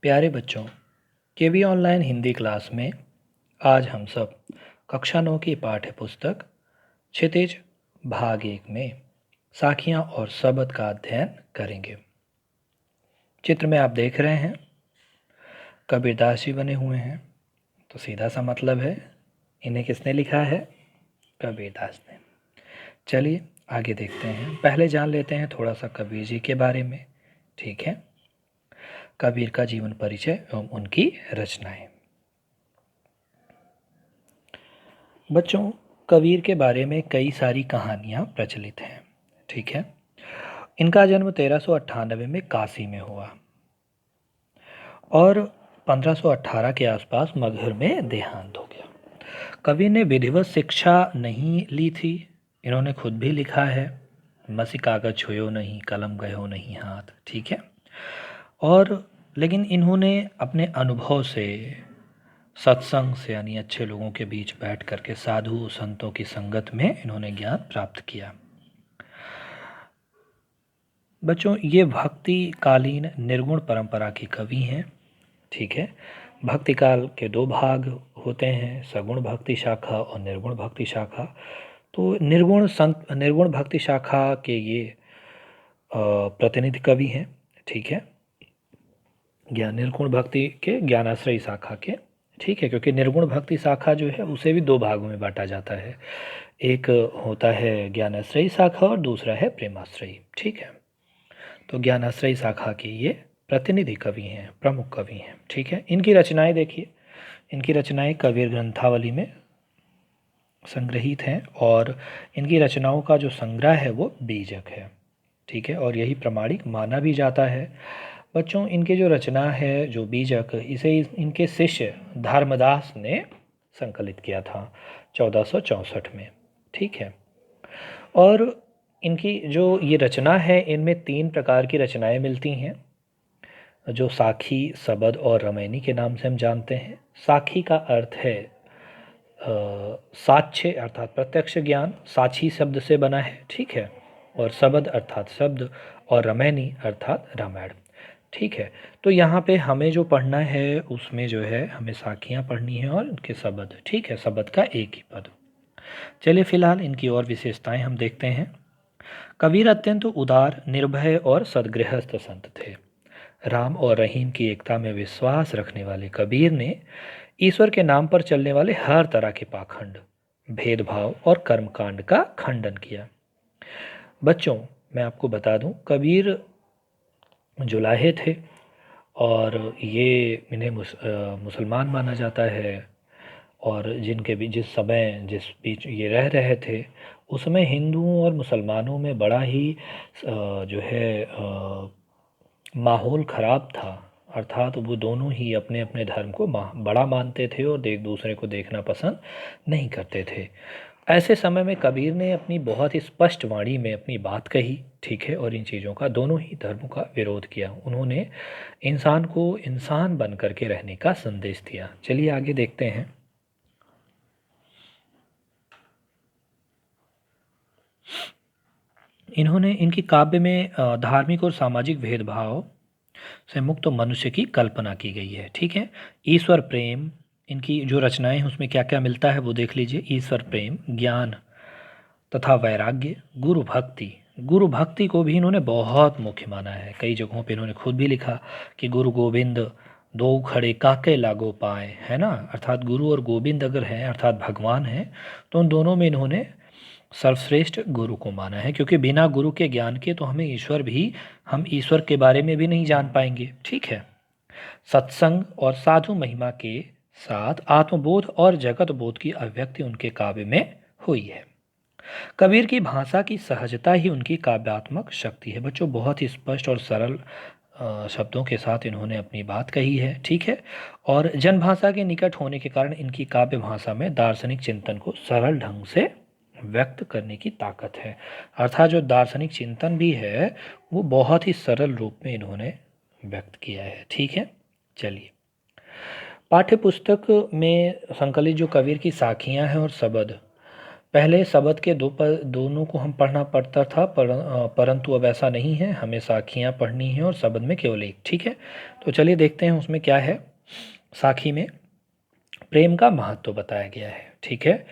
प्यारे बच्चों, केवी online Hindi class में आज हम सब कक्षा 9 की पाठ्य पुस्तक क्षितिज भाग 1 में साखियाँ और शब्द का अध्ययन करेंगे। चित्र में आप देख रहे हैं कबीरदास जी बने हुए हैं, तो सीधा सा मतलब है इन्हें किसने लिखा है? कबीरदास ने। चलिए आगे देखते हैं। पहले जान लेते हैं थोड़ा सा कबीर जी के बारे में। ठीक है, कबीर का जीवन परिचय एवं उनकी रचनाएं। बच्चों, कबीर के बारे में कई सारी कहानियाँ प्रचलित हैं। ठीक है, इनका जन्म 1398 में काशी में हुआ और 1518 के आसपास मगहर में देहांत हो गया। कबीर ने विधिवत शिक्षा नहीं ली थी। इन्होंने खुद भी लिखा है, मसी कागज छुयो नहीं, कलम गयो नहीं हाथ। ठीक है, और लेकिन इन्होंने अपने अनुभव से, सत्संग से, यानी अच्छे लोगों के बीच बैठ करके साधु संतों की संगत में इन्होंने ज्ञान प्राप्त किया। बच्चों, ये भक्ति कालीन निर्गुण परंपरा के कवि हैं। ठीक है, भक्ति काल के दो भाग होते हैं, सगुण भक्ति शाखा और निर्गुण भक्ति शाखा। तो निर्गुण भक्ति शाखा के ये प्रतिनिधि कवि हैं। ठीक है, निर्गुण भक्ति के ज्ञानाश्रयी शाखा के। ठीक है, क्योंकि निर्गुण भक्ति शाखा जो है उसे भी दो भागों में बांटा जाता है। एक होता है ज्ञानाश्रयी शाखा और दूसरा है प्रेमाश्रयी। ठीक है, तो ज्ञानाश्रयी शाखा के ये प्रतिनिधि कवि हैं, प्रमुख कवि हैं। ठीक है, इनकी रचनाएं देखिए। इनकी रचनाएं कबीर ग्रंथावली में संग्रहित हैं और इनकी रचनाओं का जो संग्रह है वो बीजक है। ठीक है, और यही प्रमाणिक माना भी जाता है। बच्चों, इनके जो रचना है, जो बीजक, इसे इनके शिष्य धर्मदास ने संकलित किया था 1464 में। ठीक है, और इनकी जो ये रचना है, इनमें 3 प्रकार की रचनाएं मिलती हैं, जो साखी, सबद और रमैनी के नाम से हम जानते हैं। साखी का अर्थ है साक्ष्य अर्थात प्रत्यक्ष ज्ञान, साक्षी शब्द से बना है। ठीक है, और सबद अर्थात शब्द, और रमैनी अर्थात रामायण। ठीक है, तो यहाँ पे हमें जो पढ़ना है उसमें जो है हमें साखियाँ पढ़नी है और उनके शब्द। ठीक है, शब्द का एक ही पद। चलिए फिलहाल इनकी और विशेषताएं हम देखते हैं। कबीर अत्यंत उदार, निर्भय और सद्गृहस्थ संत थे। राम और रहीम की एकता में विश्वास रखने वाले कबीर ने ईश्वर के नाम पर चलने वाले हर तरह के पाखंड, भेदभाव और कर्मकांड का खंडन किया। बच्चों, मैं आपको बता दूं, कबीर जुलाहे थे और ये इन्हें मुसलमान माना जाता है। और जिनके भी जिस समय जिस बीच ये रह रहे थे, उसमें हिंदुओं और मुसलमानों में बड़ा ही जो है माहौल ख़राब था। अर्थात वो दोनों ही अपने अपने धर्म को बड़ा मानते थे और एक दूसरे को देखना पसंद नहीं करते थे। ऐसे समय में कबीर ने अपनी बहुत ही स्पष्ट वाणी में अपनी बात कही। ठीक है, और इन चीज़ों का, दोनों ही धर्मों का विरोध किया। उन्होंने इंसान को इंसान बन करके रहने का संदेश दिया। चलिए आगे देखते हैं। इन्होंने इनकी काव्य में धार्मिक और सामाजिक भेदभाव से मुक्त मनुष्य की कल्पना की गई है। ठीक है, ईश्वर प्रेम, इनकी जो रचनाएं हैं उसमें क्या क्या मिलता है वो देख लीजिए। ईश्वर प्रेम, ज्ञान तथा वैराग्य, गुरु भक्ति को भी इन्होंने बहुत मुख्य माना है। कई जगहों पे इन्होंने खुद भी लिखा कि गुरु गोविंद दो खड़े काके लागो पाए, है ना। अर्थात गुरु और गोविंद अगर हैं, अर्थात भगवान हैं, तो उन दोनों में इन्होंने सर्वश्रेष्ठ गुरु को माना है, क्योंकि बिना गुरु के ज्ञान के तो हम ईश्वर के बारे में भी नहीं जान पाएंगे। ठीक है, सत्संग और साधु महिमा के साथ आत्मबोध और जगत बोध की अभिव्यक्ति उनके काव्य में हुई है। कबीर की भाषा की सहजता ही उनकी काव्यात्मक शक्ति है। बच्चों, बहुत ही स्पष्ट और सरल शब्दों के साथ इन्होंने अपनी बात कही है। ठीक है, और जनभाषा के निकट होने के कारण इनकी काव्य भाषा में दार्शनिक चिंतन को सरल ढंग से व्यक्त करने की ताकत है। अर्थात जो दार्शनिक चिंतन भी है वो बहुत ही सरल रूप में इन्होंने व्यक्त किया है। ठीक है, चलिए पाठ्य पुस्तक में संकलित जो कबीर की साखियाँ हैं और शब्द, पहले शब्द के दोनों को हम पढ़ना पड़ता था, परंतु अब ऐसा नहीं है, हमें साखियाँ पढ़नी है और शब्द में केवल एक। ठीक है, तो चलिए देखते हैं उसमें क्या है। साखी में प्रेम का महत्व बताया गया है, ठीक है,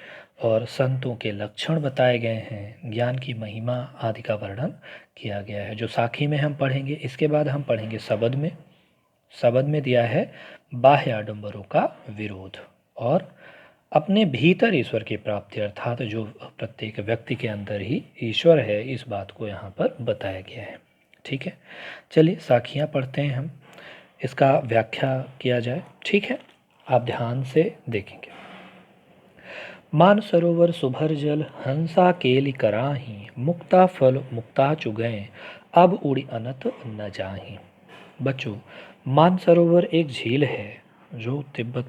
और संतों के लक्षण बताए गए हैं, ज्ञान की महिमा आदि का वर्णन किया गया है, जो साखी में हम पढ़ेंगे। इसके बाद हम पढ़ेंगे शब्द में। शब्द में दिया है बाह्य आडंबरों का विरोध और अपने भीतर ईश्वर की प्राप्ति, अर्थात जो प्रत्येक व्यक्ति के अंदर ही ईश्वर है, इस बात को यहाँ पर बताया गया है। ठीक है, चलिए साखियाँ पढ़ते हैं हम, इसका व्याख्या किया जाए। ठीक है, आप ध्यान से देखेंगे। मान सरोवर सुभर जल हंसा केलि कराही, मुक्ता फल मुक्ता चुगए अब उड़ी अनत न जाही। बच्चों, मान सरोवर एक झील है जो तिब्बत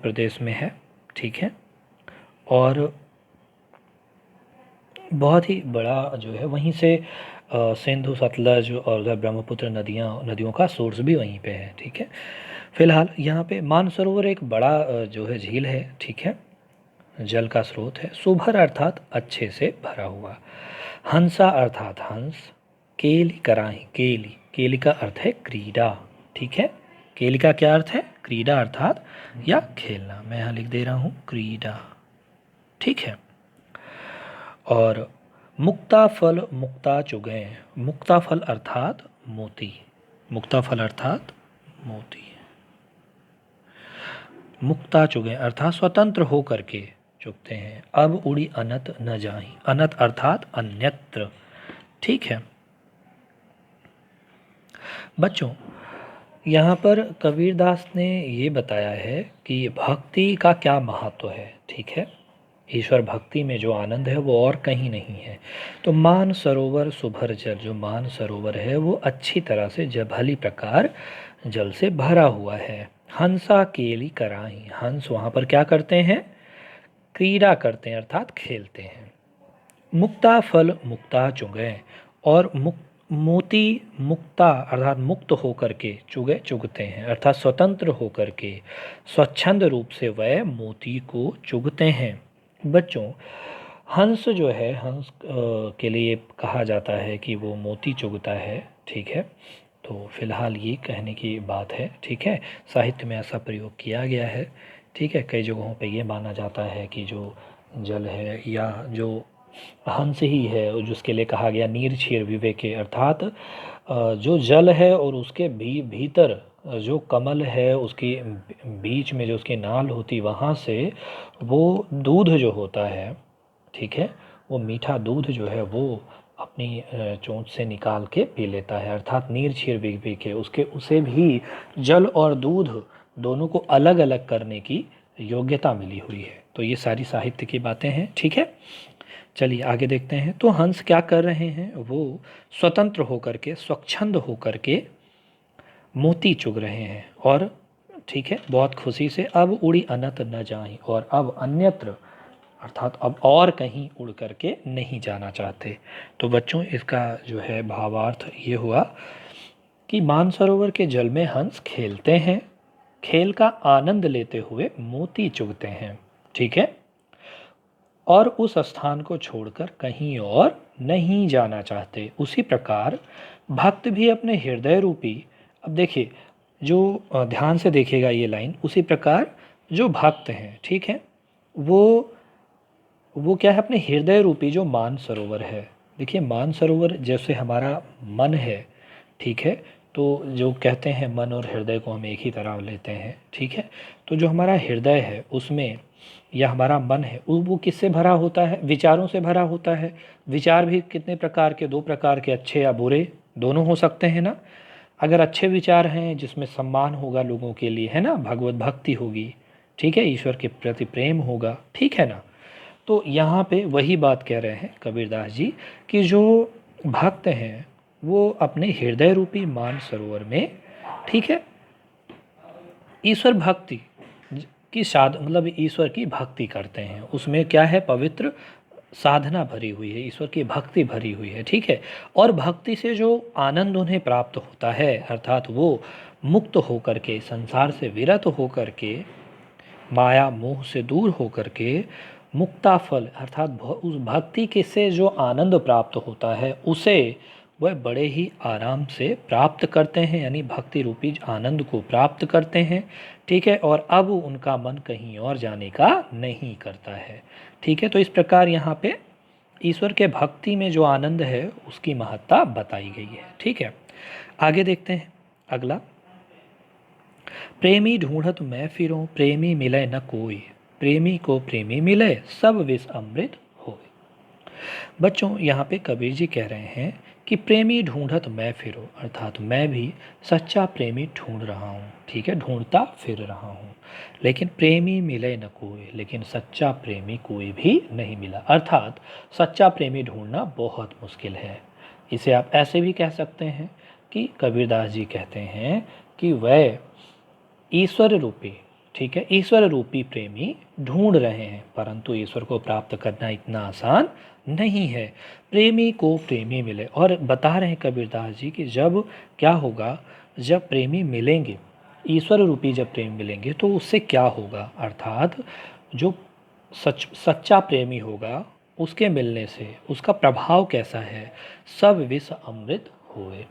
प्रदेश में है। ठीक है, और बहुत ही बड़ा जो है, वहीं से सिंधु सतलज और उधर ब्रह्मपुत्र नदियों का सोर्स भी वहीं पे है। ठीक है, फिलहाल यहाँ पे मानसरोवर एक बड़ा जो है झील है। ठीक है, जल का स्रोत है। सुभर अर्थात अच्छे से भरा हुआ। हंसा अर्थात हंस। केली कराही, केली का अर्थ है क्रीड़ा। ठीक है, केली का क्या अर्थ है? क्रीड़ा अर्थात या खेलना। मैं यहाँ लिख दे रहा हूँ क्रीड़ा। ठीक है, और मुक्ता फल मुक्ता चुगए, मुक्ता फल अर्थात मोती, मुक्ता फल अर्थात मोती। मुक्ता चुगए अर्थात स्वतंत्र हो करके चुगते हैं। अब उड़ी अनत न जाही, अनत अर्थात अन्यत्र। ठीक है बच्चों, यहाँ पर कबीरदास ने ये बताया है कि भक्ति का क्या महत्व है। ठीक है, ईश्वर भक्ति में जो आनंद है वो और कहीं नहीं है। तो मान सरोवर सुभर जल, जो मान सरोवर है वो अच्छी तरह से भली प्रकार जल से भरा हुआ है। हंसा केली कराही, हंस वहाँ पर क्या करते हैं? क्रीड़ा करते हैं अर्थात खेलते हैं। मुक्ता फल मुक्ता चुगए, और मोती मुक्ता अर्थात मुक्त होकर के चुगते हैं, अर्थात स्वतंत्र होकर के स्वच्छंद रूप से वह मोती को चुगते हैं। बच्चों, हंस जो है, हंस के लिए कहा जाता है कि वो मोती चुगता है। ठीक है, तो फिलहाल ये कहने की बात है। ठीक है, साहित्य में ऐसा प्रयोग किया गया है। ठीक है, कई जगहों पे ये माना जाता है कि जो जल है या जो हंस ही है, जिसके लिए कहा गया नीर क्षीर विवेके, अर्थात जो जल है और उसके भीतर जो कमल है, उसकी बीच में जो उसकी नाल होती, वहाँ से वो दूध जो होता है, ठीक है, वो मीठा दूध जो है वो अपनी चोंच से निकाल के पी लेता है, अर्थात नीर क्षीर विवेके, उसे भी जल और दूध दोनों को अलग अलग करने की योग्यता मिली हुई है। तो ये सारी साहित्य की बातें हैं। ठीक है, चलिए आगे देखते हैं। तो हंस क्या कर रहे हैं? वो स्वतंत्र होकर के, स्वच्छंद होकर के मोती चुग रहे हैं, और ठीक है, बहुत खुशी से। अब उड़ी अनत न जाएं, और अब अन्यत्र अर्थात अब और कहीं उड़ करके नहीं जाना चाहते। तो बच्चों, इसका जो है भावार्थ ये हुआ कि मानसरोवर के जल में हंस खेलते हैं, खेल का आनंद लेते हुए मोती चुगते हैं। ठीक है, और उस स्थान को छोड़कर कहीं और नहीं जाना चाहते। उसी प्रकार भक्त भी अपने हृदय रूपी, अब देखिए, जो ध्यान से देखिएगा ये लाइन, उसी प्रकार जो भक्त हैं, ठीक है, वो क्या है? अपने हृदय रूपी जो मान सरोवर है। देखिए, मान सरोवर जैसे हमारा मन है, ठीक है, तो जो कहते हैं मन और हृदय को हम एक ही तरह लेते हैं। ठीक है, तो जो हमारा हृदय है उसमें, या हमारा मन है, वो किससे भरा होता है? विचारों से भरा होता है। विचार भी कितने प्रकार के? दो प्रकार के, अच्छे या बुरे, दोनों हो सकते हैं ना। अगर अच्छे विचार हैं जिसमें सम्मान होगा लोगों के लिए, है ना, भगवत भक्ति होगी, ठीक है, ईश्वर के प्रति प्रेम होगा, ठीक है ना। तो यहाँ पे वही बात कह रहे हैं कबीरदास जी कि जो भक्त हैं वो अपने हृदय रूपी मान सरोवर में, ठीक है, ईश्वर भक्ति की मतलब ईश्वर की भक्ति करते हैं। उसमें क्या है? पवित्र साधना भरी हुई है, ईश्वर की भक्ति भरी हुई है। ठीक है, और भक्ति से जो आनंद उन्हें प्राप्त होता है, अर्थात वो मुक्त होकर के, संसार से विरत होकर के माया मोह से दूर होकर के मुक्ता फल अर्थात उस भक्ति के से जो आनंद प्राप्त होता है उसे वह बड़े ही आराम से प्राप्त करते हैं, यानी भक्ति रूपी आनंद को प्राप्त करते हैं। ठीक है, और अब उनका मन कहीं और जाने का नहीं करता है। ठीक है, तो इस प्रकार यहाँ पे ईश्वर के भक्ति में जो आनंद है उसकी महत्ता बताई गई है। ठीक है, आगे देखते हैं अगला। प्रेमी ढूंढत मैं फिरूं, प्रेमी मिले न कोई, प्रेमी को प्रेमी मिले, सब विष अमृत होए। बच्चों, यहाँ पे कबीर जी कह रहे हैं कि प्रेमी ढूंढत मैं फिरूं, अर्थात मैं भी सच्चा प्रेमी ढूंढ रहा हूँ। ठीक है, ढूंढता फिर रहा हूँ, लेकिन प्रेमी मिले न कोई, लेकिन सच्चा प्रेमी कोई भी नहीं मिला। अर्थात सच्चा प्रेमी ढूंढना बहुत मुश्किल है। इसे आप ऐसे भी कह सकते हैं कि कबीरदास जी कहते हैं कि वह ईश्वर रूपी, ठीक है, ईश्वर रूपी प्रेमी ढूंढ रहे हैं, परंतु ईश्वर को प्राप्त करना इतना आसान नहीं है। प्रेमी को प्रेमी मिले, और बता रहे हैं कबीरदास जी कि जब क्या होगा, जब प्रेमी मिलेंगे, ईश्वर रूपी जब प्रेम मिलेंगे तो उससे क्या होगा, अर्थात जो सच्चा प्रेमी होगा उसके मिलने से उसका प्रभाव कैसा है, सब विष अमृत हुए।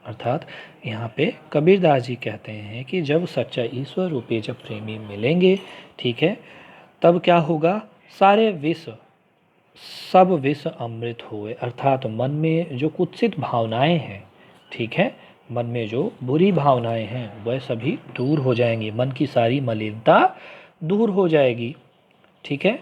अर्थात यहाँ पे कबीरदास जी कहते हैं कि जब सच्चा ईश्वर रूपी जब प्रेमी मिलेंगे, ठीक है, तब क्या होगा, सारे विष, सब विष अमृत हुए। अर्थात मन में जो कुत्सित भावनाएं हैं, ठीक है, मन में जो बुरी भावनाएं हैं वह सभी दूर हो जाएंगी, मन की सारी मलिनता दूर हो जाएगी। ठीक है,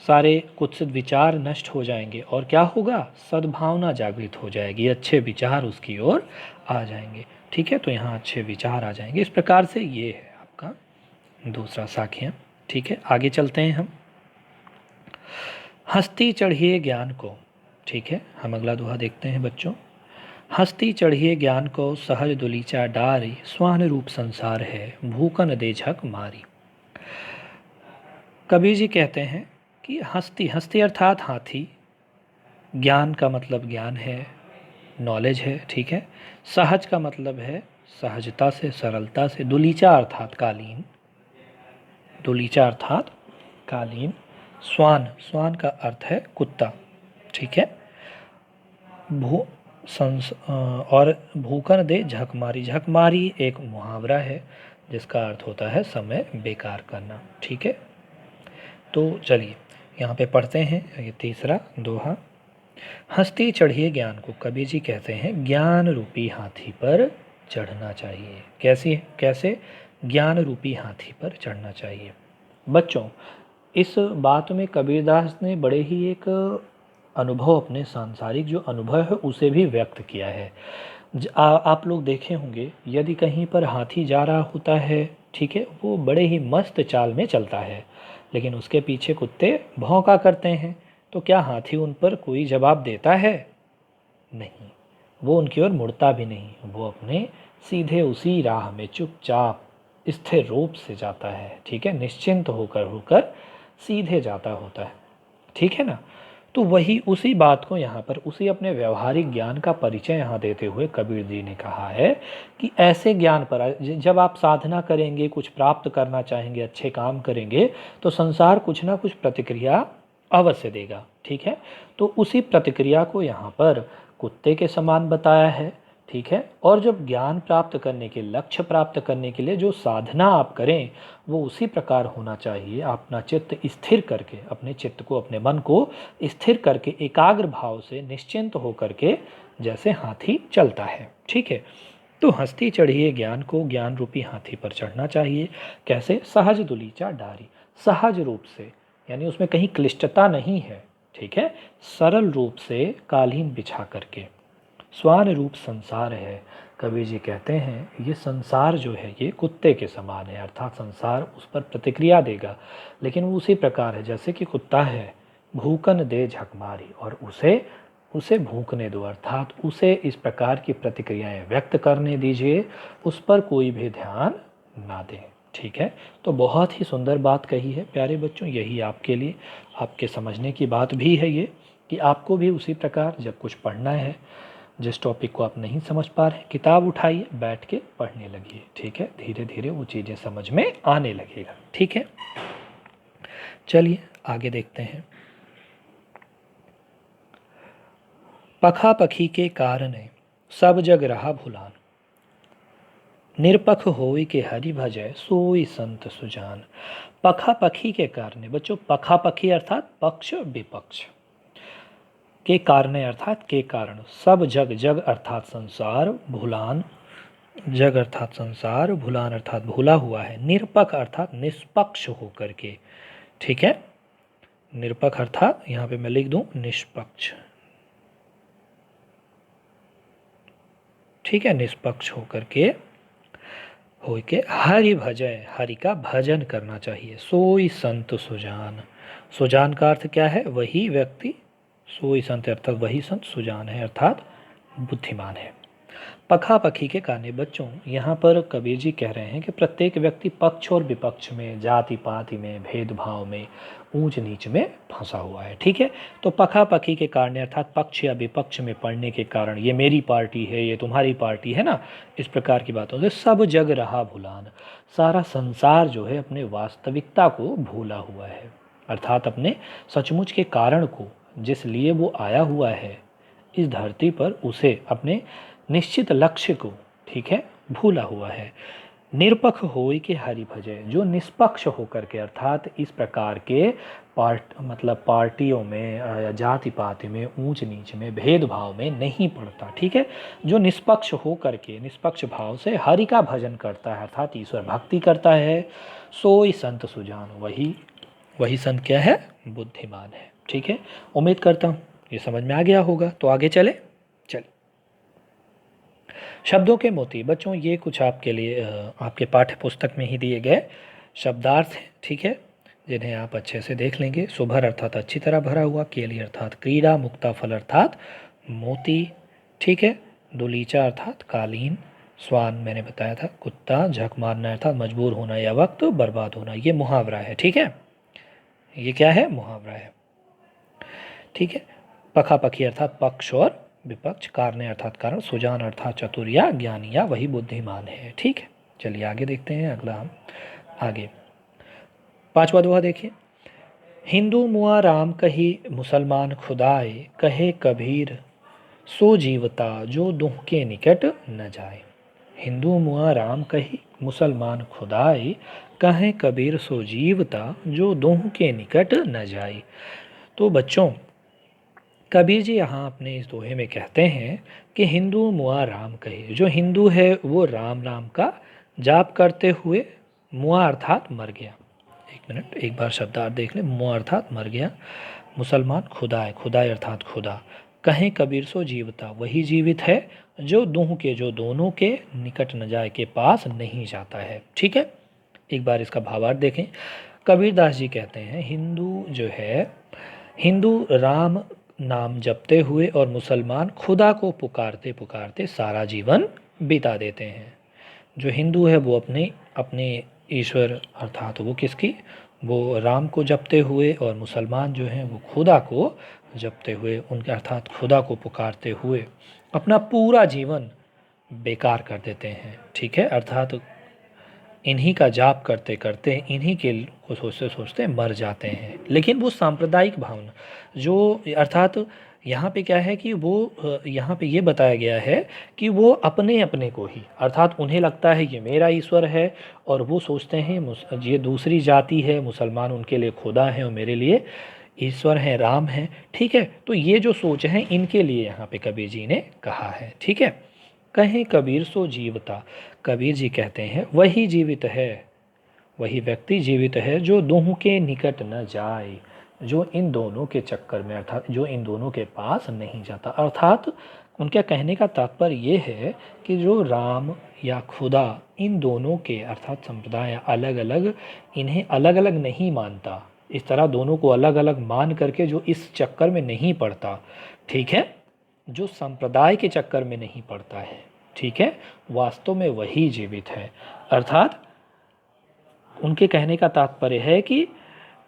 सारे कुत्सित विचार नष्ट हो जाएंगे और क्या होगा, सद्भावना जागृत हो जाएगी, अच्छे विचार उसकी ओर आ जाएंगे। ठीक है, तो यहाँ अच्छे विचार आ जाएंगे। इस प्रकार से ये है आपका दूसरा साखियाँ। ठीक है, आगे चलते हैं हम। हस्ती चढ़िए ज्ञान को, ठीक है, हम अगला दोहा देखते हैं बच्चों। हस्ती चढ़िए ज्ञान को, सहज दुलीचा डारी, स्वान रूप संसार है, भूकन दे झक मारी। कबीर जी कहते हैं कि हस्ती, हस्ती अर्थात हाथी, ज्ञान का मतलब ज्ञान है, नॉलेज है। ठीक है, सहज का मतलब है सहजता से, सरलता से, दुलीचा अर्थात कालीन, दुलीचा अर्थात कालीन, स्वान, स्वान का अर्थ है कुत्ता। ठीक है, और भूकन दे झकमारी, झकमारी एक मुहावरा है जिसका अर्थ होता है समय बेकार करना। ठीक है, तो चलिए यहाँ पे पढ़ते हैं ये तीसरा दोहा। हस्ती चढ़िए ज्ञान को, कबीर जी कहते हैं ज्ञान रूपी हाथी पर चढ़ना चाहिए। कैसे ज्ञान रूपी हाथी पर चढ़ना चाहिए। बच्चों, इस बात में कबीरदास ने बड़े ही एक अनुभव, अपने सांसारिक जो अनुभव है उसे भी व्यक्त किया है। आप लोग देखे होंगे, यदि कहीं पर हाथी जा रहा होता है, ठीक है, वो बड़े ही मस्त चाल में चलता है, लेकिन उसके पीछे कुत्ते भौंका करते हैं, तो क्या हाथी उन पर कोई जवाब देता है? नहीं, वो उनकी ओर मुड़ता भी नहीं, वो अपने सीधे उसी राह में चुपचाप स्थिर रूप से जाता है। ठीक है, निश्चिंत होकर सीधे जाता होता है। ठीक है ना, तो वही उसी बात को यहाँ पर, उसी अपने व्यवहारिक ज्ञान का परिचय यहाँ देते हुए कबीर जी ने कहा है कि ऐसे ज्ञान पर जब आप साधना करेंगे, कुछ प्राप्त करना चाहेंगे, अच्छे काम करेंगे, तो संसार कुछ ना कुछ प्रतिक्रिया अवश्य देगा। ठीक है, तो उसी प्रतिक्रिया को यहाँ पर कुत्ते के समान बताया है। ठीक है, और जब ज्ञान प्राप्त करने के, लक्ष्य प्राप्त करने के लिए जो साधना आप करें वो उसी प्रकार होना चाहिए। अपना चित्त स्थिर करके, अपने चित्त को, अपने मन को स्थिर करके, एकाग्र भाव से, निश्चिंत होकर के जैसे हाथी चलता है। ठीक है, तो हस्ती चढ़िए ज्ञान को, ज्ञान रूपी हाथी पर चढ़ना चाहिए। कैसे? सहज दुलीचा डारी, सहज रूप से, यानी उसमें कहीं क्लिष्टता नहीं है। ठीक है, सरल रूप से कालीन बिछा करके। स्वान रूप संसार है, कबीर जी कहते हैं ये संसार जो है ये कुत्ते के समान है, अर्थात संसार उस पर प्रतिक्रिया देगा, लेकिन वो उसी प्रकार है जैसे कि कुत्ता है। भूकन दे झकमारी, और उसे भूकने दो, अर्थात उसे इस प्रकार की प्रतिक्रियाएं व्यक्त करने दीजिए, उस पर कोई भी ध्यान ना दें। ठीक है, तो बहुत ही सुंदर बात कही है प्यारे बच्चों। यही आपके लिए, आपके समझने की बात भी है ये, कि आपको भी उसी प्रकार जब कुछ पढ़ना है, जिस टॉपिक को आप नहीं समझ पा रहे हैं, किताब उठाइए, बैठ के पढ़ने लगिए, ठीक है। धीरे धीरे वो चीज़ें समझ में आने लगेगा, ठीक है। चलिए आगे देखते हैं। पखा पखी के कारण सब जग रहा भुलान, निरपख होई के हरि भजय सोई संत सुजान। पखा पखी के कारण, बच्चों पखा पखी अर्थात पक्ष विपक्ष, के कारण अर्थात के कारण, सब जग, जग अर्थात संसार, भुलान जग अर्थात संसार, भुलान अर्थात भूला हुआ है, निरपख अर्थात निष्पक्ष होकर के, ठीक है। निरपख अर्थात यहाँ पे मैं लिख दूं निष्पक्ष, ठीक है, निष्पक्ष होकर के, हरि भजय, हरि का भजन करना चाहिए। सोई संत सुजान, सुजान का अर्थ क्या है? वही व्यक्ति, सोई संत अर्थात वही संत, सुजान है अर्थात बुद्धिमान है। पखा पखी के कारण, बच्चों यहाँ पर कबीर जी कह रहे हैं कि प्रत्येक व्यक्ति पक्ष और विपक्ष में, जाति पाति में, भेदभाव में, ऊंच नीच में फंसा हुआ है, ठीक है। तो पखा पखी के कारण अर्थात पक्ष या विपक्ष में पड़ने के कारण, ये मेरी पार्टी है, ये तुम्हारी पार्टी है ना, इस प्रकार की बातों से सब जग रहा भुलान, सारा संसार जो है अपने वास्तविकता को भूला हुआ है, अर्थात अपने सचमुच के कारण को, जिस लिए वो आया हुआ है इस धरती पर, उसे अपने निश्चित लक्ष्य को, ठीक है, भूला हुआ है। निरपख होई के हरि भजय, जो निष्पक्ष होकर के, अर्थात इस प्रकार के पार्टियों में या जाति पाति में, ऊंच नीच में, भेदभाव में नहीं पड़ता, ठीक है। जो निष्पक्ष होकर के, निष्पक्ष भाव से हरि का भजन करता है, अर्थात ईश्वर भक्ति करता है, सोई संत सुजान, वही संत क्या है? बुद्धिमान है, ठीक है। उम्मीद करता हूँ ये समझ में आ गया होगा। तो आगे चले। शब्दों के मोती, बच्चों ये कुछ आपके लिए आपके पाठ्य पुस्तक में ही दिए गए शब्दार्थ हैं, ठीक है, जिन्हें आप अच्छे से देख लेंगे। सुभर अर्थात अच्छी तरह भरा हुआ, केली अर्थात क्रीड़ा, मुक्ता फल अर्थात मोती, ठीक है। दुलीचा अर्थात कालीन, स्वान मैंने बताया था कुत्ता, झक मारना अर्थात मजबूर होना या वक्त बर्बाद होना, ये मुहावरा है, ठीक है। ये क्या है? मुहावरा है, ठीक है। पखा पखी अर्थात पक्ष और विपक्ष, कारणे अर्थात कारण, सुजान अर्थात चतुर या ज्ञानी या वही बुद्धिमान है, ठीक है। चलिए आगे देखते हैं। अगला हम आगे पांचवा दोहा देखिए। हिंदू मुआ राम कही, मुसलमान खुदाए, कहे कबीर सो जीवता, जो दुह के निकट न जाए। हिंदू मुआ राम कही, मुसलमान खुदाए, कहे कबीर सो जीवता, जो दुह के निकट न जाए। तो बच्चों कबीर जी यहाँ अपने इस दोहे में कहते हैं कि हिंदू मुआ राम कहे, जो हिंदू है वो राम राम का जाप करते हुए, मुआ अर्थात मर गया, एक मिनट एक बार शब्दार्थ देख लें, मुआ अर्थात मर गया, मुसलमान खुदाए, खुदाए अर्थात खुदा, कहें कबीर सो जीवता, वही जीवित है जो दूह के, जो दोनों के, निकट न जाए, के पास नहीं जाता है, ठीक है। एक बार इसका भावार्थ देखें। कबीरदास जी कहते हैं हिंदू जो है, हिंदू राम नाम जपते हुए और मुसलमान खुदा को पुकारते पुकारते सारा जीवन बिता देते हैं। जो हिंदू है वो अपने ईश्वर अर्थात वो किसकी, वो राम को जपते हुए, और मुसलमान जो हैं वो खुदा को जपते हुए, उनके अर्थात खुदा को पुकारते हुए अपना पूरा जीवन बेकार कर देते हैं, ठीक है। अर्थात इन्हीं का जाप करते करते, इन्हीं के को सोचते सोचते मर जाते हैं। लेकिन वो सांप्रदायिक भावना जो, अर्थात यहाँ पे क्या है कि वो यहाँ पे ये बताया गया है कि वो अपने अपने को ही, अर्थात उन्हें लगता है ये मेरा ईश्वर है, और वो सोचते हैं ये दूसरी जाति है, मुसलमान उनके लिए खुदा है और मेरे लिए ईश्वर हैं, राम हैं, ठीक है। तो ये जो सोच है इनके लिए यहाँ पे कबीर जी ने कहा है, ठीक है। कहें कबीर सो जीवता, कबीर जी कहते हैं वही जीवित है, वही व्यक्ति जीवित है जो दोनों के निकट न जाए, जो इन दोनों के चक्कर में, अर्थात जो इन दोनों के पास नहीं जाता। अर्थात उनके कहने का तात्पर्य ये है कि जो राम या खुदा, इन दोनों के अर्थात संप्रदाय अलग अलग, इन्हें अलग अलग नहीं मानता, इस तरह दोनों को अलग अलग मान करके जो इस चक्कर में नहीं पड़ता, ठीक है, जो संप्रदाय के चक्कर में नहीं पड़ता है, ठीक है, वास्तव में वही जीवित है। अर्थात उनके कहने का तात्पर्य है कि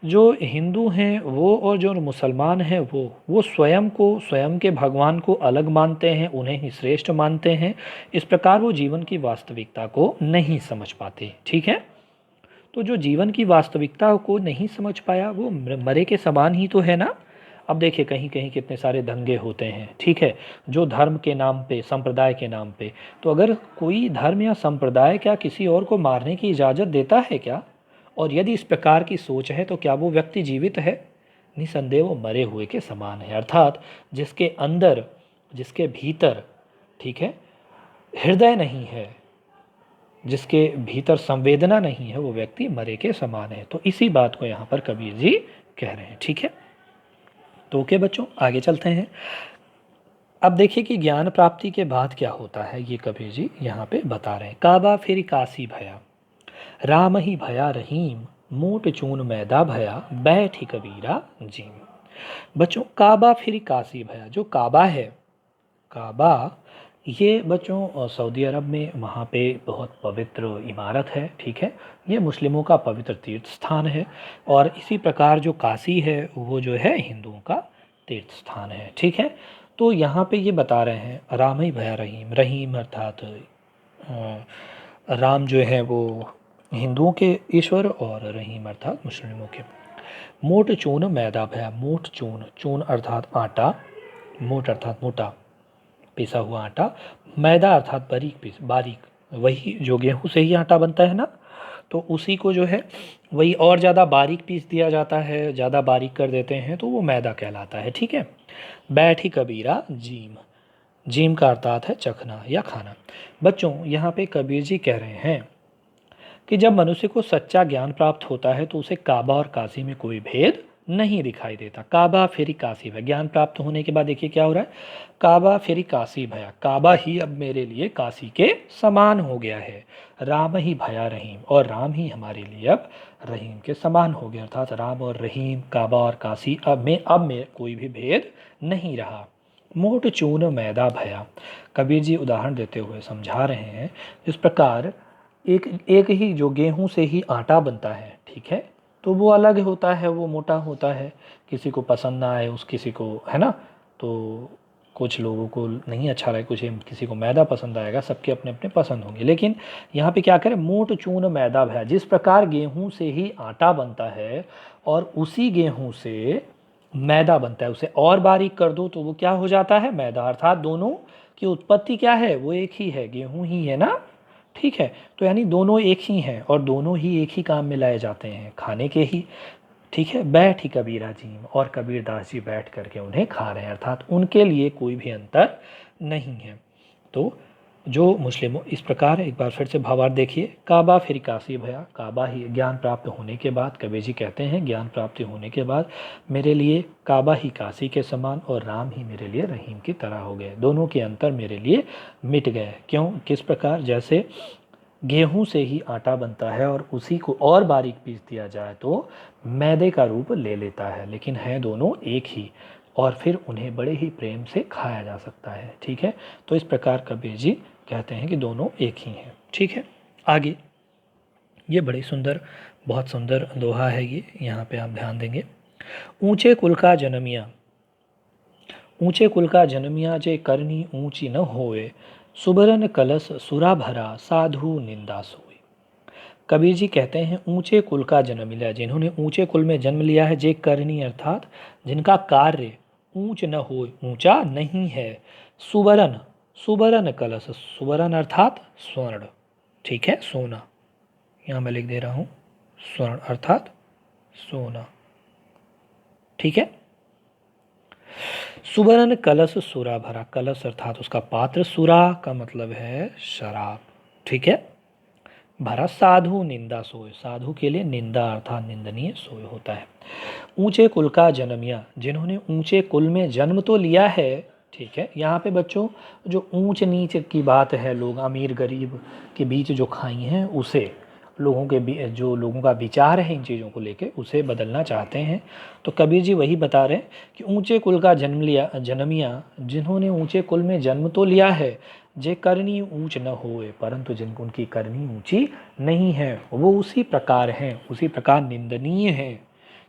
जो हिंदू हैं वो और जो मुसलमान हैं वो स्वयं के भगवान को अलग मानते हैं, उन्हें ही श्रेष्ठ मानते हैं। इस प्रकार वो जीवन की वास्तविकता को नहीं समझ पाते। ठीक है, तो जो जीवन की वास्तविकता को नहीं समझ पाया वो मरे के समान ही तो है ना। अब देखिए कहीं कहीं कितने सारे दंगे होते हैं, ठीक है, जो धर्म के नाम पे, संप्रदाय के नाम पे। तो अगर कोई धर्म या संप्रदाय क्या किसी और को मारने की इजाज़त देता है क्या? और यदि इस प्रकार की सोच है तो क्या वो व्यक्ति जीवित है? निसंदेह वो मरे हुए के समान है। अर्थात जिसके अंदर, जिसके भीतर, ठीक है, हृदय नहीं है, जिसके भीतर संवेदना नहीं है, वो व्यक्ति मरे के समान है। तो इसी बात को यहाँ पर कबीर जी कह रहे हैं। ठीक है, तो ओके बच्चों, आगे चलते हैं। अब देखिए कि ज्ञान प्राप्ति के बाद क्या होता है, ये कबीर जी यहाँ पे बता रहे हैं। काबा फिर काशी भया, राम ही भया रहीम, मोट चून मैदा भया, बैठी कबीरा जीम। बच्चों काबा फिर काशी भया, जो काबा है, काबा ये बच्चों सऊदी अरब में वहाँ पे बहुत पवित्र इमारत है। ठीक है, ये मुस्लिमों का पवित्र तीर्थ स्थान है। और इसी प्रकार जो काशी है वो जो है हिंदुओं का तीर्थ स्थान है। ठीक है, तो यहाँ पे ये बता रहे हैं राम ही भया रहीम, रहीम अर्थात राम जो है वो हिंदुओं के ईश्वर और रहीम अर्थात मुस्लिमों के। मोट चून मैदा भया, मोट चून, चून अर्थात आटा, मोट अर्थात मोटा पिसा हुआ आटा, मैदा अर्थात बारीक पीस, बारीक, वही जो गेहूं से ही आटा बनता है ना, तो उसी को जो है वही और ज़्यादा बारीक पीस दिया जाता है, ज़्यादा बारीक कर देते हैं तो वो मैदा कहलाता है। ठीक है, बैठी कबीरा जीम, जीम का अर्थात है चखना या खाना। बच्चों यहाँ पे कबीर जी कह रहे हैं कि जब मनुष्य को सच्चा ज्ञान प्राप्त होता है तो उसे काबा और काशी में कोई भेद नहीं दिखाई देता। काबा फिर काशी भया, ज्ञान प्राप्त होने के बाद देखिए क्या हो रहा है, काबा फिर काशी भया, काबा ही अब मेरे लिए काशी के समान हो गया है। राम ही भया रहीम, और राम ही हमारे लिए अब रहीम के समान हो गया। अर्थात राम और रहीम, काबा और काशी, अब में कोई भी भेद नहीं रहा। मोट चून मैदा भया, कबीर जी उदाहरण देते हुए समझा रहे हैं, इस प्रकार एक एक ही जो गेहूं से ही आटा बनता है, ठीक है, तो वो अलग होता है, वो मोटा होता है, किसी को पसंद ना आए, उस किसी को, है ना, तो कुछ लोगों को नहीं अच्छा लगे, कुछ किसी को मैदा पसंद आएगा, सबके अपने अपने पसंद होंगे। लेकिन यहाँ पे क्या करें, मोट चून मैदा भया, जिस प्रकार गेहूं से ही आटा बनता है और उसी गेहूं से मैदा बनता है, उसे और बारीक कर दो तो वो क्या हो जाता है, मैदा। अर्थात दोनों की उत्पत्ति क्या है, वो एक ही है, गेहूं ही है ना। ठीक है, तो यानी दोनों एक ही हैं और दोनों ही एक ही काम में लाए जाते हैं, खाने के ही। ठीक है, बैठ ही कबीरा जी, और कबीरदास जी बैठ करके उन्हें खा रहे हैं, अर्थात उनके लिए कोई भी अंतर नहीं है। तो जो मुस्लिमों, इस प्रकार एक बार फिर से भावार्थ देखिए, काबा फिर काशी भया, काबा ही ज्ञान प्राप्त होने के बाद, कबीर जी कहते हैं ज्ञान प्राप्ति होने के बाद मेरे लिए काबा ही काशी के समान और राम ही मेरे लिए रहीम की तरह हो गए, दोनों के अंतर मेरे लिए मिट गए। क्यों, किस प्रकार, जैसे गेहूं से ही आटा बनता है और उसी को और बारीक पीस दिया जाए तो मैदे का रूप ले लेता है, लेकिन है दोनों एक ही, और फिर उन्हें बड़े ही प्रेम से खाया जा सकता है। ठीक है, तो इस प्रकार कबीर जी कहते हैं कि दोनों एक ही हैं। ठीक है, आगे ये बड़ी सुंदर, बहुत सुंदर दोहा है ये, यहाँ पे आप ध्यान देंगे। ऊंचे कुल का जन्मिया, ऊंचे कुल का जन्मिया, जे करनी ऊंची न होए, सुबरन कलश सुरा भरा, साधु निंदा सोए। कबीर जी कहते हैं ऊंचे कुल का जन्म लिया, जिन्होंने ऊंचे कुल में जन्म लिया है, जे करनी अर्थात जिनका कार्य ऊंच न हो, ऊंचा नहीं है, सुबरन, सुबरन कलश, सुबरन अर्थात स्वर्ण, ठीक है, सोना, यहाँ मैं लिख दे रहा हूँ, स्वर्ण अर्थात सोना। ठीक है, सुबरन कलश सुरा भरा, कलश अर्थात उसका पात्र, सुरा का मतलब है शराब। ठीक है, भरा, साधु निंदा सोए, साधु के लिए निंदा अर्थात निंदनीय सोए होता है। ऊंचे कुल का जन्मिया, जिन्होंने ऊंचे कुल में जन्म तो लिया है। ठीक है, यहाँ पे बच्चों जो ऊंच नीच की बात है, लोग अमीर गरीब के बीच जो खाई हैं, उसे लोगों के जो लोगों का विचार है इन चीज़ों को लेके, उसे बदलना चाहते हैं। तो कबीर जी वही बता रहे हैं कि ऊंचे कुल का जन्म लिया, जन्मिया, जिन्होंने ऊंचे कुल में जन्म तो लिया है, जे करनी ऊंच न होए, परंतु जिनको उनकी करनी ऊंची नहीं है, वो उसी प्रकार हैं, उसी प्रकार निंदनीय हैं।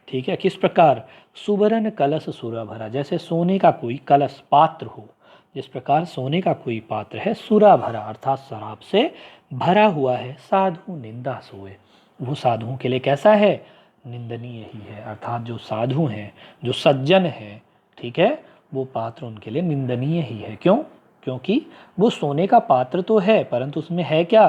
ठीक है, किस प्रकार? सुवर्ण कलश सुरा भरा, जैसे सोने का कोई कलश पात्र हो, जिस प्रकार सोने का कोई पात्र है सुरा भरा अर्थात शराब से भरा हुआ है, साधु निंदा सोए, वो साधुओं के लिए कैसा है? निंदनीय ही है। अर्थात जो साधु हैं, जो सज्जन हैं, ठीक है, वो पात्र उनके लिए निंदनीय ही है। क्यों? क्योंकि वो सोने का पात्र तो है परंतु उसमें है क्या?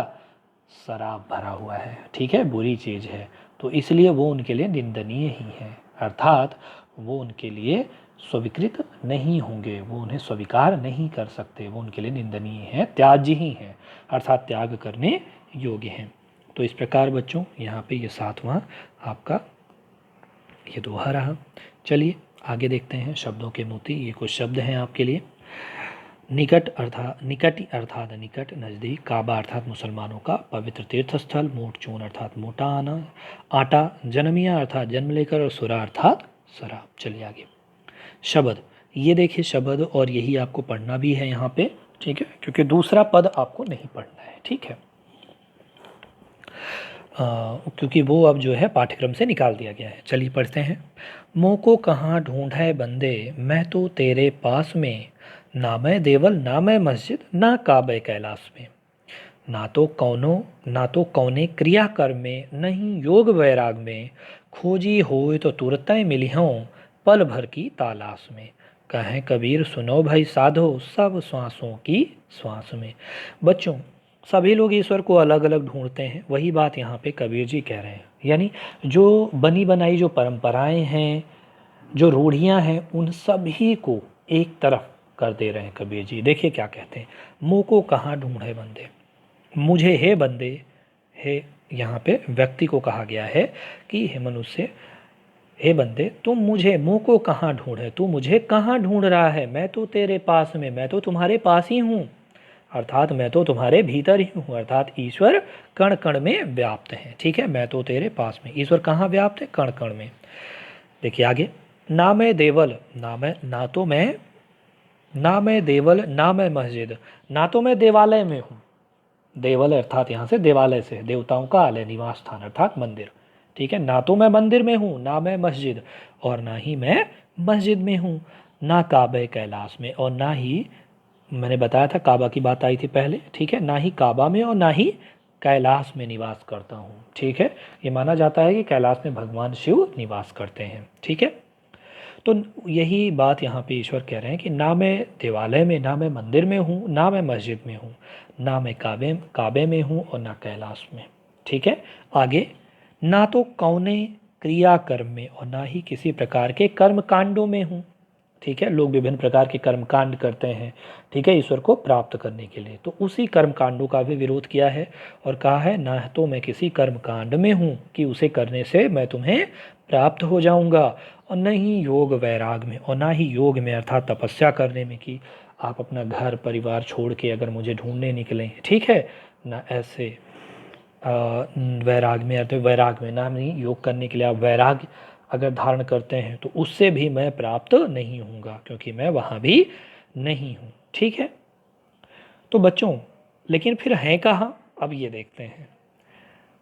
शराब भरा हुआ है, ठीक है, बुरी चीज़ है, तो इसलिए वो उनके लिए निंदनीय ही है। अर्थात वो उनके लिए स्वीकृत नहीं होंगे, वो उन्हें स्वीकार नहीं कर सकते, वो उनके लिए निंदनीय है, त्याज्य ही है, अर्थात त्याग करने योग्य हैं। तो इस प्रकार बच्चों यहाँ पे ये 7वां आपका ये दोहा रहा। चलिए आगे देखते हैं शब्दों के मोती। ये कुछ शब्द हैं आपके लिए। निकट अर्थात निकट, नज़दीक। काबा अर्थात मुसलमानों का पवित्र तीर्थ स्थल। मोट चून अर्थात मोटा आटा। जन्मिया अर्थात जन्म लेकर। और सुरा अर्थात शराब। चलिए आगे शब्द। ये देखिए शब्द, और यही आपको पढ़ना भी है यहाँ पे, ठीक है, क्योंकि दूसरा पद आपको नहीं पढ़ना है, ठीक है, क्योंकि वो अब जो है पाठ्यक्रम से निकाल दिया गया है। चलिए पढ़ते हैं। मों को कहाँ ढूंढे बंदे, मैं तो तेरे पास में, ना मैं देवल ना मैं मस्जिद, ना काबे कैलाश में। ना तो कौने क्रिया कर्म में, नहीं योग वैराग में। खोजी होए तो तुरत मिली हूँ, पल भर की तलाश में। कहें कबीर सुनो भाई साधो, सब श्वासों की श्वास में। बच्चों, सभी लोग ईश्वर को अलग अलग ढूंढते हैं, वही बात यहाँ पे कबीर जी कह रहे हैं। यानी जो बनी बनाई जो परंपराएं हैं, जो रूढ़ियाँ हैं, उन सभी को एक तरफ कर दे रहे हैं कबीर जी। देखिए क्या कहते हैं। मुँह को कहाँ ढूंढे बंदे, मुझे हे बंदे, हे यहाँ पे व्यक्ति को कहा गया है कि हे मनुष्य, हे बंदे तुम मुझे, मुँह को कहाँ ढूंढे, तू मुझे कहाँ ढूंढ रहा है, मैं तो तेरे पास में, मैं तो तुम्हारे पास ही हूँ, अर्थात मैं तो तुम्हारे भीतर ही हूँ। अर्थात ईश्वर कण कण में व्याप्त है, ठीक है, मैं तो तेरे पास में। ईश्वर कहाँ व्याप्त है? कण कण में। देखिए आगे। ना मैं देवल, ना मैं देवल ना मैं मस्जिद, ना तो मैं देवालय में हूँ। देवल अर्थात यहाँ से देवालय से, देवताओं का आलय, निवास स्थान अर्थात मंदिर, ठीक है। ना तो मैं मंदिर में हूँ, ना मैं मस्जिद, और ना ही मैं मस्जिद में हूँ। ना काबे कैलाश में, और ना ही, मैंने बताया था काबा की बात आई थी पहले, ठीक है, ना ही काबा में और ना ही कैलाश में निवास करता हूँ, ठीक है। ये माना जाता है कि कैलाश में भगवान शिव निवास करते हैं, ठीक है। तो यही बात यहाँ पे ईश्वर कह रहे हैं कि ना मैं देवालय में, ना मैं मंदिर में हूँ, ना मैं मस्जिद में हूँ, ना मैं काबे में हूँ और ना कैलाश में, ठीक है। आगे। ना तो कौने क्रिया कर्म में, और ना ही किसी प्रकार के कर्म कांडों में हूँ, ठीक है। लोग विभिन्न प्रकार के कर्म कांड करते हैं, ठीक है, ईश्वर को प्राप्त करने के लिए, तो उसी कर्म कांडों का भी विरोध किया है और कहा है ना तो मैं किसी कर्म कांड में हूँ कि उसे करने से मैं तुम्हें प्राप्त हो जाऊंगा, और न ही योग वैराग में, और ना ही योग में अर्थात तपस्या करने में कि आप अपना घर परिवार छोड़ के अगर मुझे ढूंढने निकलें, ठीक है, ना ऐसे वैराग में, अर्थात वैराग में ना नहीं योग करने के लिए आप वैराग अगर धारण करते हैं तो उससे भी मैं प्राप्त नहीं होऊंगा, क्योंकि मैं वहाँ भी नहीं हूँ, ठीक है। तो बच्चों, लेकिन फिर हैं कहाँ? अब ये देखते हैं।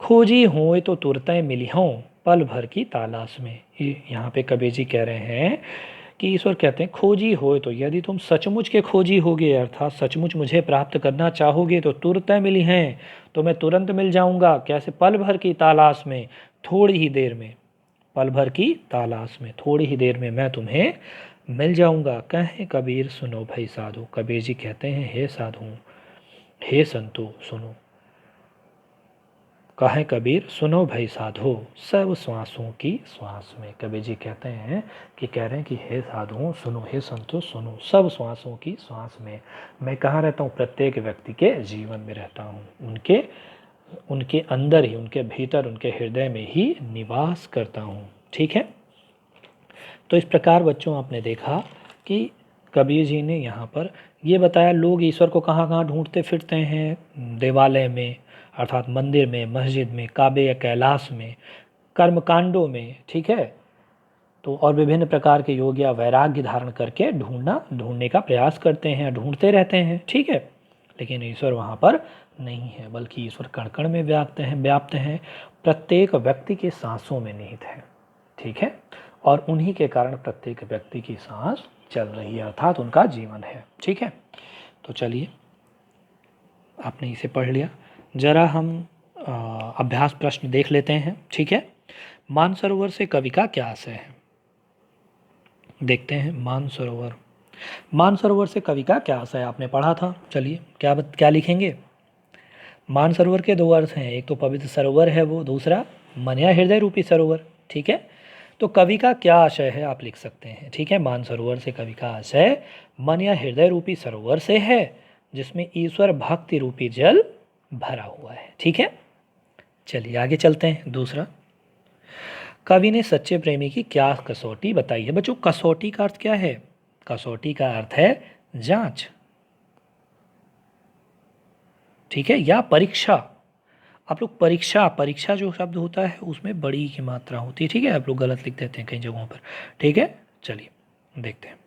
खोजी होए तो तुरतें मिली हों, पल भर की तलाश में। यहाँ पे कबीर जी कह रहे हैं कि ईश्वर कहते हैं खोजी होए तो, यदि तुम सचमुच के खोजी होगे अर्थात सचमुच मुझे प्राप्त करना चाहोगे तो तुरतें मिली हैं, तो मैं तुरंत मिल जाऊंगा। कैसे? पल भर की तलाश में, थोड़ी ही देर में, पल भर की तलाश में, थोड़ी ही देर में मैं तुम्हें मिल जाऊंगा। कहें कबीर सुनो भाई साधु, कबीर जी कहते हैं हे साधु, हे संतो सुनो। कहें कबीर सुनो भाई साधो, सब श्वासों की श्वास में। कबीर जी कहते हैं कि कह रहे हैं कि हे साधुओं सुनो, हे संतो सुनो, सब श्वासों की श्वास में। मैं कहाँ रहता हूँ? प्रत्येक व्यक्ति के जीवन में रहता हूँ, उनके अंदर ही, उनके भीतर, उनके हृदय में ही निवास करता हूँ, ठीक है। तो इस प्रकार बच्चों आपने देखा कि कबीर जी ने यहाँ पर ये बताया लोग ईश्वर को कहाँ कहाँ ढूंढते फिरते हैं, देवालय में अर्थात मंदिर में, मस्जिद में, काबे या कैलाश में, कर्मकांडों में, ठीक है। तो और विभिन्न प्रकार के योग या वैराग्य धारण करके ढूंढने का प्रयास करते हैं, ढूंढते रहते हैं, ठीक है। लेकिन ईश्वर वहाँ पर नहीं है, बल्कि ईश्वर कण कण में व्याप्त हैं, प्रत्येक व्यक्ति के सांसों में निहित है, ठीक है, और उन्हीं के कारण प्रत्येक व्यक्ति की सांस चल रही है, अर्थात उनका जीवन है। ठीक है, तो चलिए आपने इसे पढ़ लिया, जरा हम अभ्यास प्रश्न देख लेते हैं। ठीक है, मानसरोवर से कवि का क्या आशय है? देखते हैं मानसरोवर। मानसरोवर से कवि का क्या आशय है, आपने पढ़ा था। चलिए क्या लिखेंगे? मानसरोवर के दो अर्थ हैं, एक तो पवित्र सरोवर है वो, दूसरा मन या हृदय रूपी सरोवर। ठीक है, तो कवि का क्या आशय है आप लिख सकते हैं। ठीक है, मानसरोवर से कवि का आशय मन या हृदय रूपी सरोवर से है, जिसमें ईश्वर भक्ति रूपी जल भरा हुआ है। ठीक है, चलिए आगे चलते हैं। दूसरा, कवि ने सच्चे प्रेमी की क्या कसौटी बताई है? बच्चों, कसौटी का अर्थ क्या है? कसौटी का अर्थ है जांच। ठीक है, या परीक्षा। आप लोग परीक्षा जो शब्द होता है उसमें बड़ी की मात्रा होती है। ठीक है, आप लोग गलत लिख देते हैं कई जगहों पर। ठीक है, चलिए देखते हैं।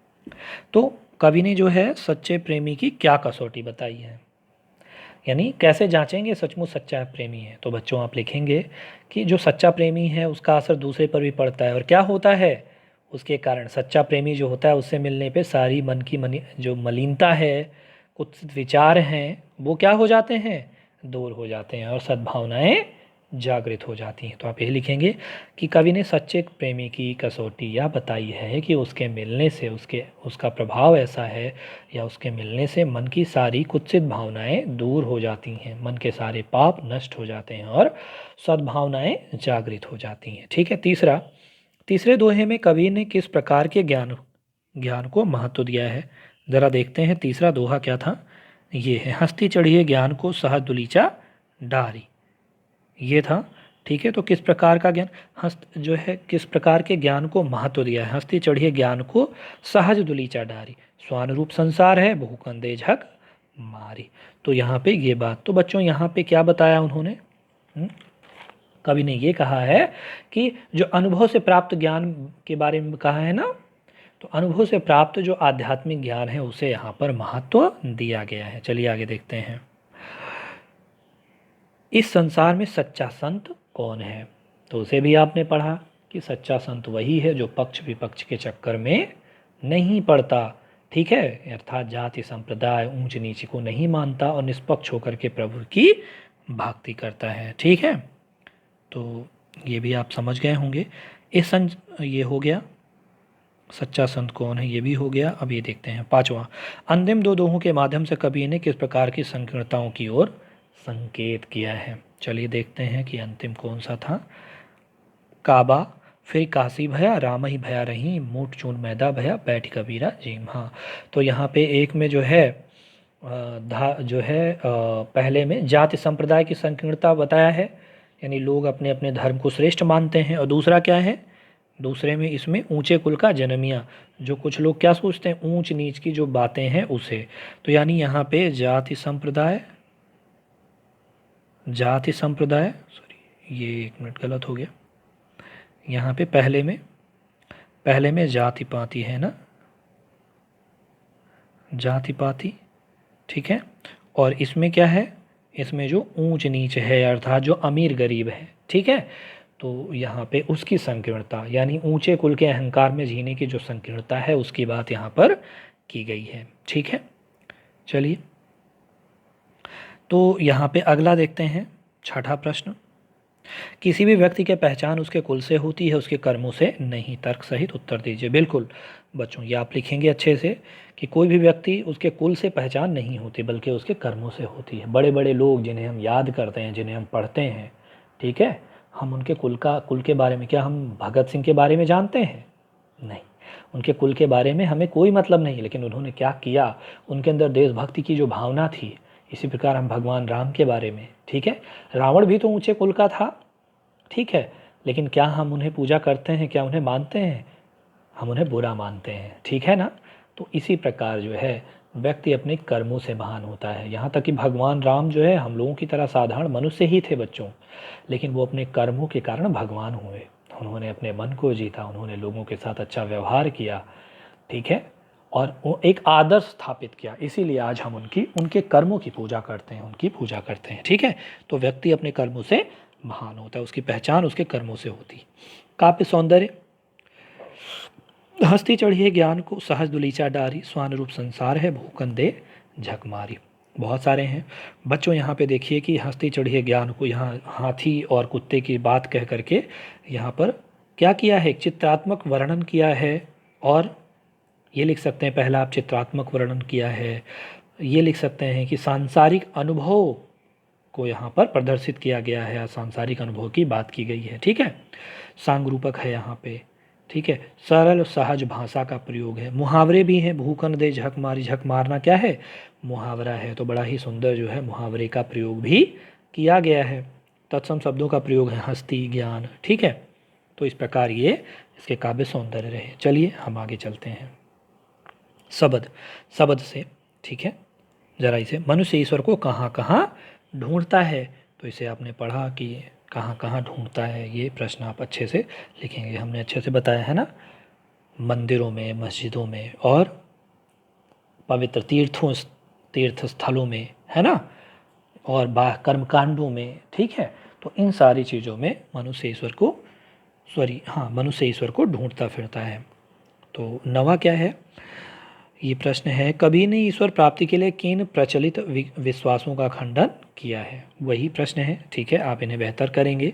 तो कवि ने जो है सच्चे प्रेमी की क्या कसौटी बताई है, यानी कैसे जांचेंगे सचमुच सच्चा प्रेमी है। तो बच्चों आप लिखेंगे कि जो सच्चा प्रेमी है उसका असर दूसरे पर भी पड़ता है, और क्या होता है उसके कारण, सच्चा प्रेमी जो होता है उससे मिलने पे सारी मन की जो मलिनता है, कुछ विचार हैं, वो क्या हो जाते हैं, दूर हो जाते हैं, और सद्भावनाएं जागृत हो जाती हैं। तो आप यही लिखेंगे कि कवि ने सच्चे प्रेमी की कसौटी यह बताई है कि उसके मिलने से उसका प्रभाव ऐसा है, या उसके मिलने से मन की सारी कुत्सित भावनाएं दूर हो जाती हैं, मन के सारे पाप नष्ट हो जाते हैं और सद्भावनाएं जागृत हो जाती हैं। ठीक है, तीसरे दोहे में कवि ने किस प्रकार के ज्ञान को महत्व दिया है? ज़रा देखते हैं तीसरा दोहा क्या था। ये है, हंसती चढ़िए ज्ञान को सहज दुलीचा डारी, ये था। ठीक है, तो किस प्रकार का ज्ञान, जो है किस प्रकार के ज्ञान को महत्व दिया है? हंसती चढ़िए ज्ञान को सहज दुलीचा डारी, स्वान रूप संसार है बहु कंदे झक मारी। तो यहाँ पे ये बात, तो बच्चों यहाँ पे क्या बताया उन्होंने? कवि ने ये कहा है कि जो अनुभव से प्राप्त ज्ञान के बारे में कहा है ना, तो अनुभव से प्राप्त जो आध्यात्मिक ज्ञान है उसे यहाँ पर महत्व दिया गया है। चलिए आगे देखते हैं। इस संसार में सच्चा संत कौन है? तो उसे भी आपने पढ़ा कि सच्चा संत वही है जो पक्ष विपक्ष के चक्कर में नहीं पड़ता। ठीक है, अर्थात जाति संप्रदाय ऊंच नीच को नहीं मानता और निष्पक्ष होकर के प्रभु की भक्ति करता है। ठीक है, तो ये भी आप समझ गए होंगे। ये हो गया सच्चा संत कौन है, ये भी हो गया। अब ये देखते हैं पांचवा, अंतिम दो दोहों के माध्यम से कवि ने किस प्रकार की संकीर्णताओं की ओर संकेत किया है? चलिए देखते हैं कि अंतिम कौन सा था। काबा फिर काशी भया राम ही भया रही, मूठ चून मैदा भया बैठ कबीरा जीम। हाँ, तो यहाँ पे एक में जो है पहले में जाति संप्रदाय की संकीर्णता बताया है, यानी लोग अपने अपने धर्म को श्रेष्ठ मानते हैं। और दूसरा क्या है, दूसरे में इसमें ऊंचे कुल का जन्मिया, जो कुछ लोग क्या सोचते हैं ऊंच नीच की जो बातें हैं उसे। तो यानी यहाँ पे जाति संप्रदाय सॉरी ये एक मिनट गलत हो गया, यहाँ पे पहले में जाति पाति है ना, जाति पाति। ठीक है, और इसमें क्या है, इसमें जो ऊंच नीच है अर्थात जो अमीर गरीब है। ठीक है, तो यहाँ पे उसकी संकीर्णता, यानी ऊंचे कुल के अहंकार में जीने की जो संकीर्णता है उसकी बात यहाँ पर की गई है। ठीक है, चलिए तो यहाँ पे अगला देखते हैं, छठा प्रश्न। किसी भी व्यक्ति की पहचान उसके कुल से होती है, उसके कर्मों से नहीं। तर्क सहित उत्तर दीजिए। बिल्कुल बच्चों, ये आप लिखेंगे अच्छे से कि कोई भी व्यक्ति उसके कुल से पहचान नहीं होती बल्कि उसके कर्मों से होती है। बड़े बड़े लोग जिन्हें हम याद करते हैं, जिन्हें हम पढ़ते हैं, ठीक है, हम उनके कुल के बारे में, क्या हम भगत सिंह के बारे में जानते हैं? नहीं, उनके कुल के बारे में हमें कोई मतलब नहीं, लेकिन उन्होंने क्या किया, उनके अंदर देशभक्ति की जो भावना थी। इसी प्रकार हम भगवान राम के बारे में, ठीक है, रावण भी तो ऊंचे कुल का था, ठीक है, लेकिन क्या हम उन्हें पूजा करते हैं, क्या उन्हें मानते हैं? हम उन्हें बुरा मानते हैं, ठीक है ना। तो इसी प्रकार जो है व्यक्ति अपने कर्मों से महान होता है। यहाँ तक कि भगवान राम जो है हम लोगों की तरह साधारण मनुष्य ही थे बच्चों, लेकिन वो अपने कर्मों के कारण भगवान हुए। उन्होंने अपने मन को जीता, उन्होंने लोगों के साथ अच्छा व्यवहार किया, ठीक है, और वो एक आदर्श स्थापित किया। इसीलिए आज हम उनके कर्मों की पूजा करते हैं, उनकी पूजा करते हैं, ठीक है। तो व्यक्ति अपने कर्मों से महान होता है, उसकी पहचान उसके कर्मों से होती है। काव्य सौंदर्य, हस्ती चढ़िए ज्ञान को सहज दुलीचा डारी, स्वान रूप संसार है भूखन दे झक मारी। बहुत सारे हैं बच्चों। यहाँ पे देखिए कि हस्ती चढ़िए ज्ञान को यहाँ हाथी और कुत्ते की बात कह करके यहाँ पर क्या किया है, चित्रात्मक वर्णन किया है। और ये लिख सकते हैं, पहला आप चित्रात्मक वर्णन किया है। ये लिख सकते हैं कि सांसारिक अनुभव को यहाँ पर प्रदर्शित किया गया है, सांसारिक अनुभव की बात की गई है। ठीक है, सांग रूपक है यहाँ पे। ठीक है, सरल सहज भाषा का प्रयोग है। मुहावरे भी हैं, भूखन दे झक मारी, झक मारना क्या है, मुहावरा है। तो बड़ा ही सुंदर जो है मुहावरे का प्रयोग भी किया गया है। तत्सम शब्दों का प्रयोग है, हस्ती, ज्ञान। ठीक है, तो इस प्रकार ये इसके काव्य सौंदर्य रहे। चलिए हम आगे चलते हैं। शब्द, शब्द से, ठीक है, जरा इसे, मनुष्य ईश्वर को कहाँ कहाँ ढूंढता है। तो इसे आपने पढ़ा कि कहाँ कहाँ ढूंढता है, ये प्रश्न आप अच्छे से लिखेंगे। हमने अच्छे से बताया है ना, मंदिरों में, मस्जिदों में और पवित्र तीर्थ स्थलों में, है ना, और कर्मकांडों में। ठीक है, तो इन सारी चीज़ों में मनुष्य ईश्वर को मनुष्य ईश्वर को ढूंढता फिरता है। तो नवा क्या है, ये प्रश्न है, कबीर ने ईश्वर प्राप्ति के लिए किन प्रचलित विश्वासों का खंडन किया है। वही प्रश्न है। ठीक है, आप इन्हें बेहतर करेंगे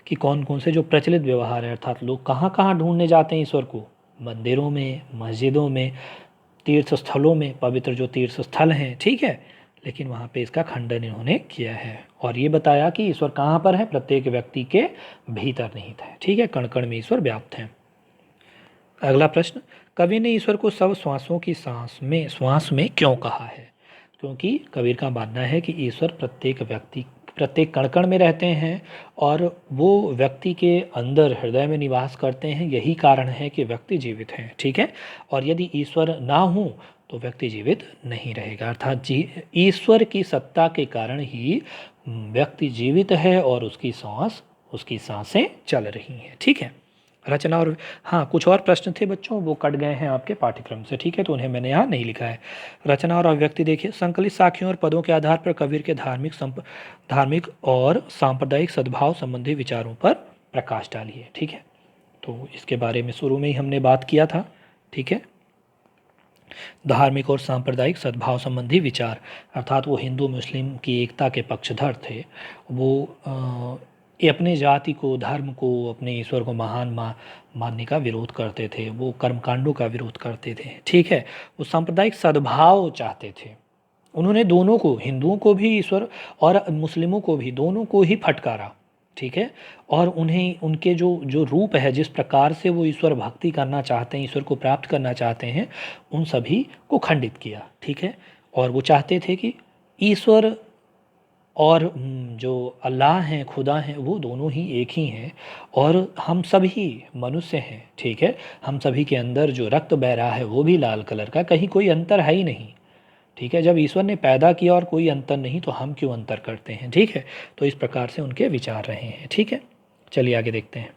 कि कौन कौन से जो प्रचलित व्यवहार है, अर्थात लोग कहाँ कहाँ ढूंढने जाते हैं ईश्वर को, मंदिरों में, मस्जिदों में, तीर्थ स्थलों में, पवित्र जो तीर्थ स्थल हैं। ठीक है, लेकिन वहाँ पे इसका खंडन इन्होंने किया है और ये बताया कि ईश्वर कहाँ पर है, प्रत्येक व्यक्ति के भीतर निहित है। ठीक है, कण कण में ईश्वर व्याप्त है। अगला प्रश्न, कबीर ने ईश्वर को सब श्वासों की श्वास में क्यों कहा है। क्योंकि कबीर का मानना है कि ईश्वर प्रत्येक कण कण में रहते हैं और वो व्यक्ति के अंदर हृदय में निवास करते हैं। यही कारण है कि व्यक्ति जीवित है। ठीक है, और यदि ईश्वर ना हो तो व्यक्ति जीवित नहीं रहेगा। अर्थात ईश्वर की सत्ता के कारण ही व्यक्ति जीवित है और उसकी सांसें चल रही हैं। ठीक है, रचना और, हाँ कुछ और प्रश्न थे बच्चों, वो कट गए हैं आपके पाठ्यक्रम से। ठीक है, तो उन्हें मैंने यहाँ नहीं लिखा है। रचना और अभिव्यक्ति देखिए, संकलित साखियों और पदों के आधार पर कबीर के धार्मिक और सांप्रदायिक सद्भाव संबंधी विचारों पर प्रकाश डालिए। ठीक है, तो इसके बारे में शुरू में ही हमने बात किया था। ठीक है, धार्मिक और सांप्रदायिक सद्भाव संबंधी विचार, अर्थात वो हिंदू मुस्लिम की एकता के पक्षधर थे। वो ये अपने जाति को, धर्म को, अपने ईश्वर को महान मानने का विरोध करते थे। वो कर्मकांडों का विरोध करते थे। ठीक है, वो सांप्रदायिक सद्भाव चाहते थे। उन्होंने दोनों को, हिंदुओं को भी ईश्वर और मुस्लिमों को भी, दोनों को ही फटकारा। ठीक है, और उन्हें उनके जो जो रूप है, जिस प्रकार से वो ईश्वर भक्ति करना चाहते हैं, ईश्वर को प्राप्त करना चाहते हैं, उन सभी को खंडित किया। ठीक है, और वो चाहते थे कि ईश्वर और जो अल्लाह हैं, खुदा हैं, वो दोनों ही एक ही हैं और हम सभी मनुष्य हैं। ठीक है, हम सभी के अंदर जो रक्त बह रहा है वो भी लाल कलर का, कहीं कोई अंतर है ही नहीं। ठीक है, जब ईश्वर ने पैदा किया और कोई अंतर नहीं तो हम क्यों अंतर करते हैं। ठीक है, तो इस प्रकार से उनके विचार रहे हैं। ठीक है, चलिए आगे देखते हैं।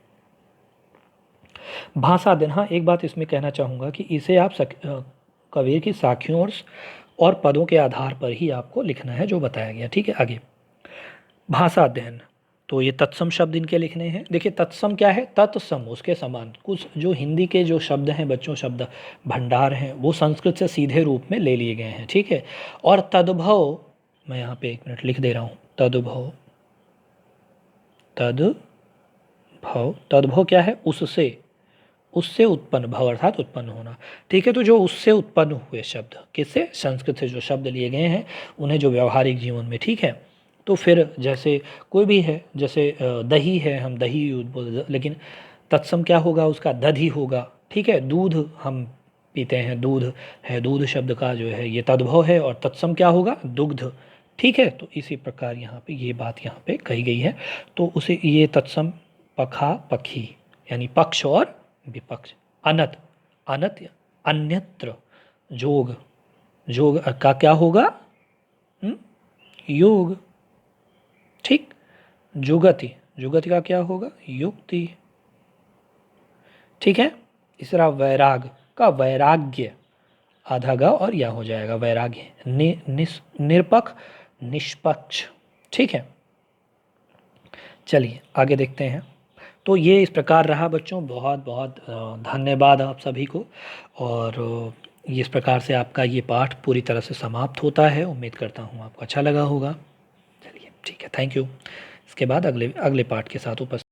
भाषा अध्ययन, हाँ एक बात इसमें कहना चाहूँगा कि इसे आप कबीर की साखियों और पदों के आधार पर ही आपको लिखना है जो बताया गया। ठीक है, आगे भाषा अध्ययन, तो ये तत्सम शब्द इनके लिखने हैं। देखिए तत्सम क्या है, तत्सम उसके समान। कुछ जो हिंदी के जो शब्द हैं बच्चों, शब्द भंडार हैं, वो संस्कृत से सीधे रूप में ले लिए गए हैं। ठीक है, और तद्भव, मैं यहाँ पे 1 मिनट लिख दे रहा हूँ, तद्भव। तद्भव क्या है, उससे उत्पन्न, भव अर्थात उत्पन्न होना। ठीक है, तो जो उससे उत्पन्न हुए शब्द, किससे, संस्कृत से जो शब्द लिए गए हैं, उन्हें जो व्यवहारिक जीवन में, ठीक है, तो फिर जैसे कोई भी है, जैसे दही है, हम दही बोलते, लेकिन तत्सम क्या होगा उसका, दधि होगा। ठीक है, दूध हम पीते हैं, दूध है, दूध शब्द का जो है ये तद्भव है और तत्सम क्या होगा, दुग्ध। ठीक है, तो इसी प्रकार यहाँ पे ये बात यहाँ पे कही गई है। तो उसे ये तत्सम, पखा पखी, यानी पक्ष और विपक्ष, अनत अनत, अन्यत्र, जोग, जोग का क्या होगा, योग। ठीक, जुगति, जुगति का क्या होगा, युक्ति। ठीक है, तीसरा वैराग का वैराग्य, आधा गा और या हो जाएगा वैराग्य। निरपक्ष, निष्पक्ष। ठीक है, चलिए आगे देखते हैं। तो ये इस प्रकार रहा बच्चों। बहुत बहुत धन्यवाद आप सभी को। और इस प्रकार से आपका ये पाठ पूरी तरह से समाप्त होता है। उम्मीद करता हूँ आपको अच्छा लगा होगा। चलिए ठीक है, थैंक यू। इसके बाद अगले अगले पाठ के साथ उपस्थित